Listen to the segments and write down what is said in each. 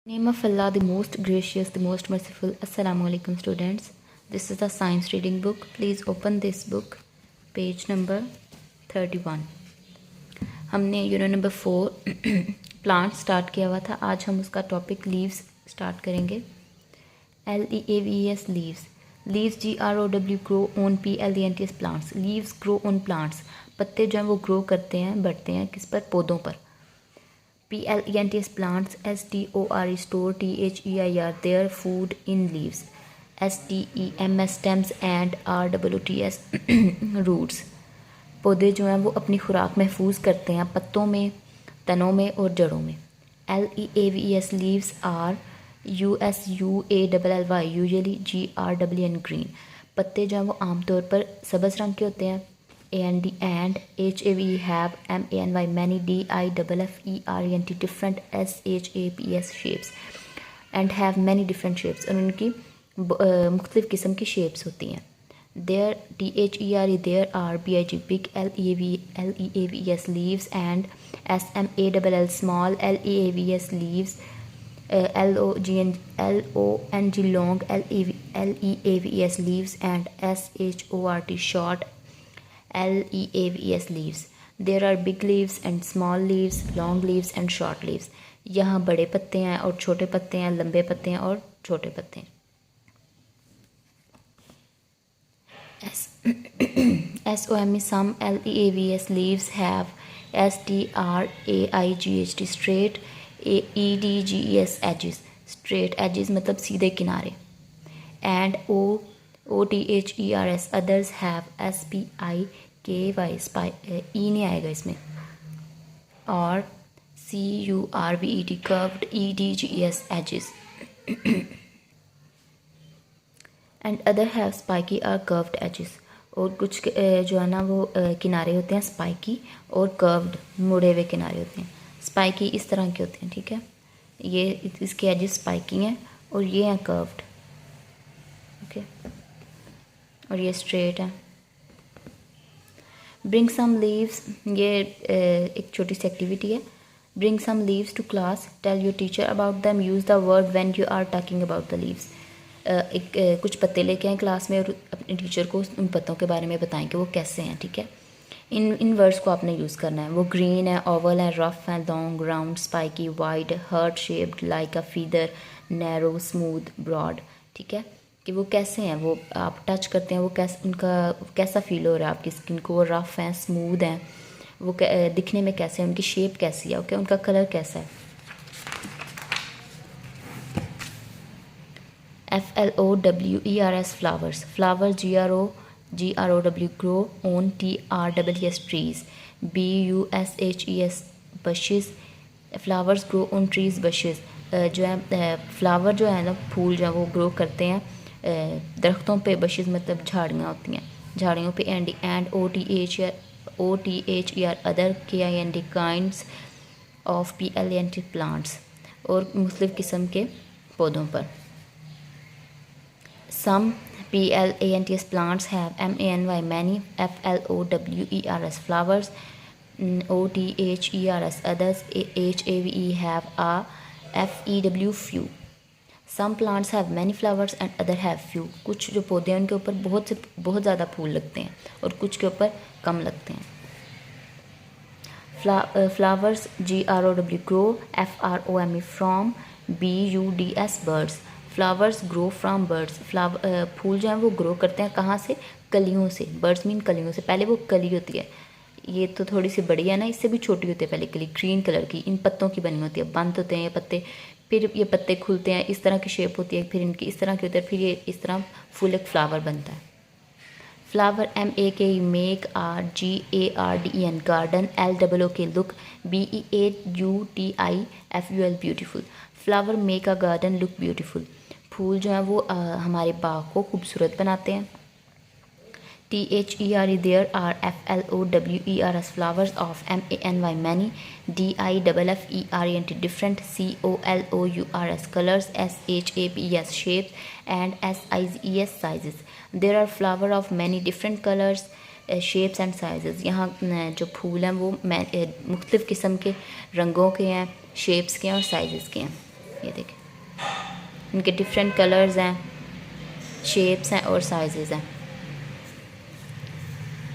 Name of Allah, the most gracious, the most merciful. Assalamu alaikum students. This is the science reading book. Please open this book. Page number 31. हमने unit number 4 plant start किया हुआ था. आज हम उसका topic leaves start करेंगे. LEAVES leaves. Leaves GROW grow on PLENTS plants. Leaves grow on plants. पत्ते जो हैं वो ग्रो करते हैं, बढ़ते हैं किस पर? पौधों पर. PLENTS plants STORE store THEIR their food in leaves. STEMS stems and RWTS roots. पौधे जो हैं वो अपनी खुराक महफूज करते हैं पत्तों में, तनों में और जड़ों में. LEAVES leaves are USUALLY usually GRWN green. पत्ते जो हैं वो आमतौर पर सब्ज़ रंग के होते हैं. and HAVE have MANY many DIFFERENT different SHAPS shapes and have many different shapes और उनकी मुख्तलिफ़ किस्म की shapes होती हैं. There THERE there are BIG big LEAVES leaves and SMALL small LEAVES leaves LONG LEAVES leaves and SHORT short LEAVES leaves. There are big leaves and small leaves, long leaves and short leaves. यहाँ बड़े पत्ते हैं और छोटे पत्ते हैं, लंबे पत्ते हैं और छोटे पत्ते हैं. SOME some LEAVES leaves have STRAIGHT straight EDGES edges. Straight edges मतलब सीधे किनारे. And OTHERS others have SPIKY E नहीं आएगा इसमें. और CURVED curved EDGES edges. And other have spiky or curved edges. और कुछ जो है ना वो किनारे होते हैं स्पाइकी और कर्व्ड मुड़े हुए किनारे होते हैं. स्पाइकी इस तरह के होते हैं, ठीक है. ये इसके एजेस स्पाइकी हैं और ये हैं कर्व्ड, ओके. और ये स्ट्रेट है. ब्रिंग सम लीव्स, ये एक छोटी सी एक्टिविटी है. Bring some leaves to class, tell your teacher about them, use the word when you are talking about the leaves. कुछ पत्ते लेके आएँ क्लास में और अपने टीचर को उन पत्तों के बारे में बताएं कि वो कैसे हैं, ठीक है. इन वर्ड्स को आपने यूज़ करना है. वो ग्रीन है, ओवल है, रफ है, long, round, spiky, wide, heart shaped, like a feather, narrow, smooth, broad, ठीक है. कि वो कैसे हैं, वो आप टच करते हैं, वो उनका कैसा फील हो रहा है आपकी स्किन को. वो रफ़ हैं, स्मूथ हैं, वो दिखने में कैसे हैं, उनकी शेप कैसी है, ओके, उनका कलर कैसा है. FLOWERS flowers. Flowers GROW grow on TRWS trees. BUSHES bushes. Flowers grow on trees bushes. जो है फ्लावर जो है ना, फूल जो है वो ग्रो करते हैं दरख्तों पे. बशेज़ मतलब झाड़ियाँ होती हैं, झाड़ियों पे. And OTHER other KIND kinds of PLENT plants, और मुख्तलिफ़ किस्म के पौधों पर. Some PLENTS plants have MANY many FLOWERS flowers. OTHERS others HAVE have a FEW few. Some plants have many flowers and other have few. कुछ जो पौधे हैं उनके ऊपर बहुत ज़्यादा फूल लगते हैं और कुछ के ऊपर कम लगते हैं. Flowers GROW grow FROME from BUDS birds. Flowers grow from birds. फूल जो हैं वो ग्रो करते हैं कहाँ से? कलियों से. बर्ड्स मीन कलियों से. पहले वो कली होती है, ये तो थोड़ी सी बड़ी है ना, इससे भी छोटी होती है पहले कली, ग्रीन कलर की. इन पत्तों की बनी होती है, बंद होते हैं ये पत्ते, फिर ये पत्ते खुलते हैं, इस तरह की शेप होती है, फिर इनकी इस तरह की होती है, फिर ये इस तरह फुल एक फ्लावर बनता है. Flower MAKE make GARDEN garden LOOK look BEAUTIFUL beautiful. Flower make a garden look beautiful. फूल जो हैं वो हमारे बाग को खूबसूरत बनाते हैं. THERE there are FLOWERS flowers of MANY many DIFFERENT different COLOURS colors SHAPS shapes and SIZES sizes. There are flowers of many different colors shapes and size. यहाँ जो फूल हैं वो मुख्तलिफ़ किस्म के रंगों के हैं, शेप्स के हैं और साइज़ के हैं. ये देखें, इनके डिफरेंट कलर्स हैं, शेप्स हैं और साइजेस हैं।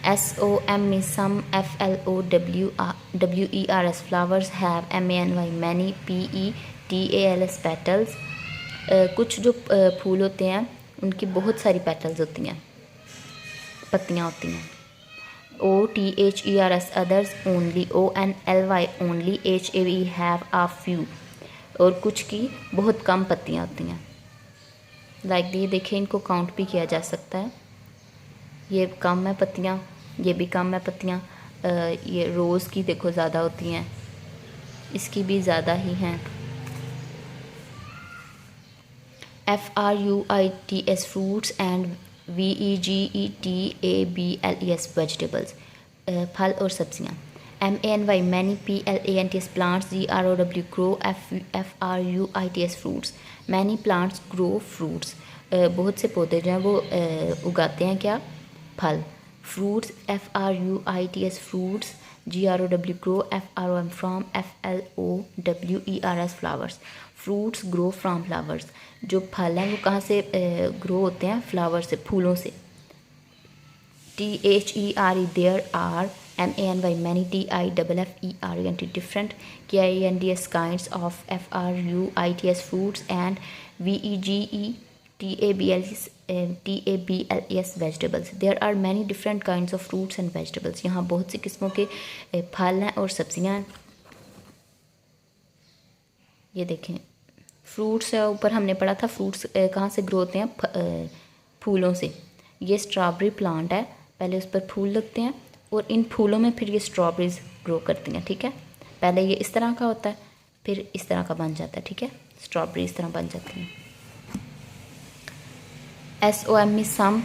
SOM means some, FLOWERS flowers have MANY many, PETALS petals। कुछ जो फूल होते हैं उनकी बहुत सारी पेटल्स होती हैं, पत्तियाँ होती हैं। OTHERS others only, ONLY only, HAVE have a few। और कुछ की बहुत कम पत्तियाँ होती हैं। लाइक ये देखिए, इनको काउंट भी किया जा सकता है। ये कम है पत्तियाँ, ये भी कम है पत्तियाँ। ये रोज़ की देखो ज़्यादा होती हैं, इसकी भी ज़्यादा ही हैं। FRUITS fruits and VEGETABLES vegetables, फल और सब्जियाँ। MANY many, PLANTS plants, GROW grow, FRUITS fruits many plants grow fruits। बहुत से पौधे जो हैं वो उगाते हैं क्या, फल। Fruits FRUITS fruits, GROW grow, FROM from, FLOWERS flowers। Fruits grow from flowers, जो फल हैं वो कहाँ से ग्रो होते हैं, फ्लावर से, फूलों से। THERE there are, MANY many, TIFFERENT different, KINDS kinds of FRUITS fruits and VEGETABLES vegetables। There are many different kinds of fruits and vegetables। यहाँ बहुत सी किस्मों के फल हैं और सब्जियाँ हैं। ये देखें, फ्रूट्स ऊपर हमने पढ़ा था, फ्रूट्स कहाँ से ग्रो होते हैं, फूलों से। ये स्ट्रॉबेरी प्लांट है, पहले उस पर फूल लगते हैं और इन फूलों में फिर ये स्ट्रॉबेरीज ग्रो करती हैं, ठीक है। पहले ये इस तरह का होता है, फिर इस तरह का बन जाता है, ठीक है। स्ट्रॉबेरी इस तरह बन जाती हैं। SOM में सम,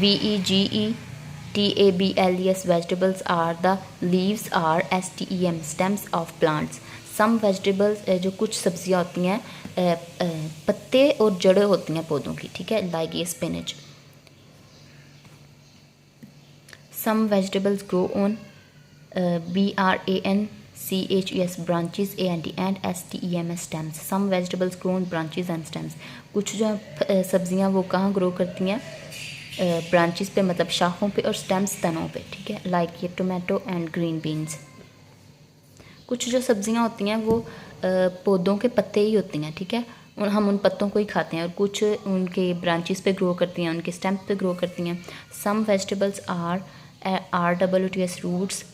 VEGETABLES vegetables are the leaves are STEM stems of plants। Some vegetables जो कुछ सब्जियां होती हैं पत्ते और जड़ें होती हैं पौधों की, ठीक है। लाइक ये spinach. Some vegetables grow on BRANCHES branches and STEM stems। Some vegetables grow on branches and stems. कुछ जो सब्जियां वो कहाँ ग्रो करती हैं, ब्रांचेस पे, मतलब शाखों पे, और स्टेम्स तनों पे, ठीक है। लाइक ये टोमेटो एंड ग्रीन बीन्स। कुछ जो सब्जियां होती हैं वो पौधों के पत्ते ही होती हैं, ठीक है। हम उन पत्तों को ही खाते हैं, और कुछ उनके ब्रांचेस पे ग्रो करती हैं, उनके स्टेम्स पे ग्रो करती हैं। Some vegetables are RWTS roots,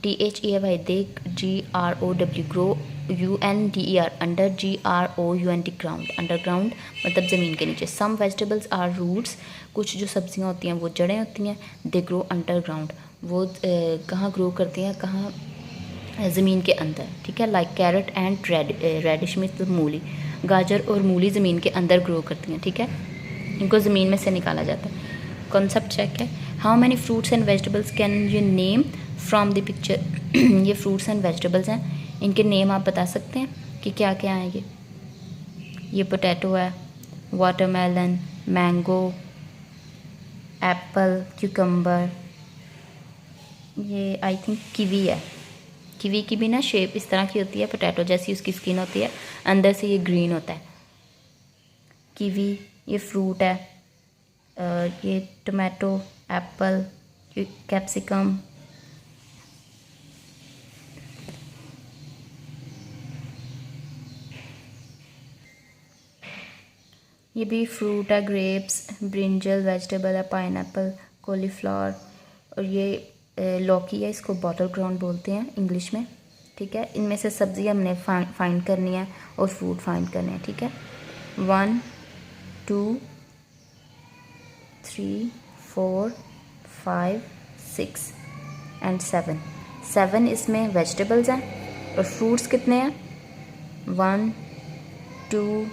THEY they, GROW grow, UNDER under, GROUND ground, underground मतलब ज़मीन के नीचे। सम वेजिटेबल्स आर रूट्स, कुछ जो सब्जियां होती हैं वो जड़ें होती हैं। दे ग्रो अंडरग्राउंड, वो कहाँ ग्रो करती हैं, कहाँ, ज़मीन के अंदर, ठीक है। लाइक कैरेट एंड रेडिश में तो मूली, गाजर और मूली ज़मीन के अंदर ग्रो करती हैं, ठीक है। इनको ज़मीन में से निकाला जाता है। कॉन्सेप्ट चेक है। How many fruits and vegetables can you name from the picture. ये फ्रूट्स एंड वेजिटेबल्स हैं, इनके नेम आप बता सकते हैं कि क्या क्या हैं। ये पोटैटो है, वाटरमेलन, मैंगो, एप्पल, क्यूकम्बर, ये आई थिंक कीवी है। कीवी की भी ना शेप इस तरह की होती है, पोटैटो जैसी उसकी स्किन होती है, अंदर से ये ग्रीन होता है। कीवी ये फ्रूट है, ये टोमेटो, एप्पल, कैप्सिकम, ये भी फ्रूट है। ग्रेप्स, ब्रिंजल वेजिटेबल है, पाइनएप्पल, कॉलीफ्लावर, और ये लौकी है, इसको बॉटल ग्राउंड बोलते हैं इंग्लिश में, ठीक है। इनमें से सब्ज़ी हमने फाइंड करनी है और फ्रूट फाइंड करने हैं, ठीक है। 1 2 3 4 5 6 एंड 7 इसमें वेजिटेबल्स हैं, और फ्रूट्स कितने हैं, 1 2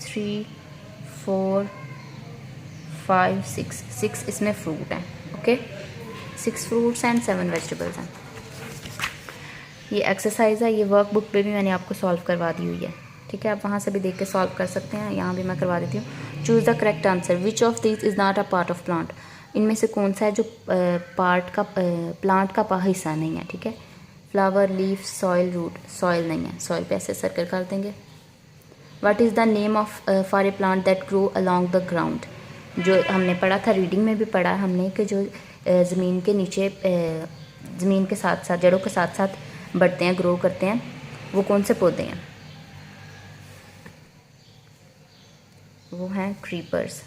3 4 5 6 इसमें फ्रूट हैं, ओके। 6 फ्रूट्स एंड 7 वेजिटेबल्स हैं। ये एक्सरसाइज है, ये वर्कबुक पे भी मैंने आपको सॉल्व करवा दी हुई है, ठीक है। आप वहाँ से भी देख के सॉल्व कर सकते हैं, यहाँ भी मैं करवा देती हूँ। Choose the correct answer. Which of this is not a part of plant. इनमें से कौन सा है जो प्लांट का हिस्सा नहीं है, ठीक है। Flower, leaf, soil, root. Soil नहीं है, सॉइल पे ऐसे सर्कल कर देंगे। What is the name of for a plant that grow along the ground. जो हमने पढ़ा था, रीडिंग में भी पढ़ा हमने कि जो ज़मीन के नीचे ज़मीन के साथ साथ जड़ों के साथ साथ बढ़ते हैं, ग्रो करते हैं, वो कौन से पौधे हैं? वो हैं creepers.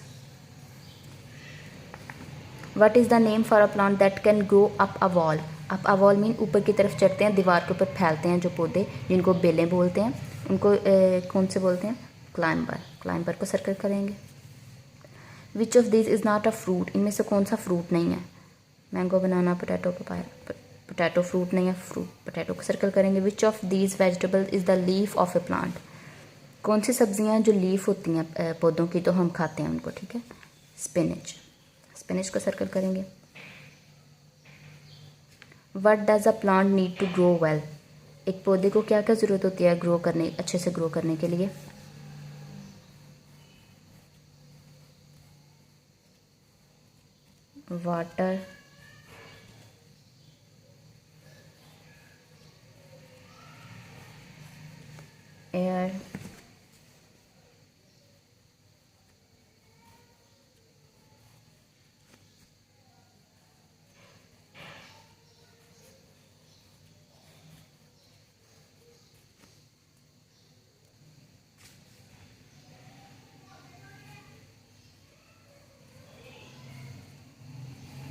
What is the name for a plant that can grow up a wall. Up a wall mean ऊपर की तरफ चढ़ते हैं, दीवार के ऊपर फैलते हैं जो पौधे, जिनको बेलें बोलते हैं, उनको कौन से बोलते हैं? क्लाइंबर। क्लाइंबर को सर्कल करेंगे। Which of this is not a fruit. इनमें से कौन सा फ्रूट नहीं है? मैंगो, बनाना, पोटैटो, पपाया। पोटैटो फ्रूट नहीं है, फ्रूट पोटैटो को सर्कल करेंगे। Which of these vegetable is the leaf of A plant. कौन सी सब्जियां जो लीफ होती हैं पौधों की, तो हम खाते हैं उनको, ठीक है? स्पिनच। स्पिनच को सर्कल करेंगे। What does a plant need to grow well. एक पौधे को क्या क्या ज़रूरत होती है ग्रो करने, अच्छे से ग्रो करने के लिए? वाटर,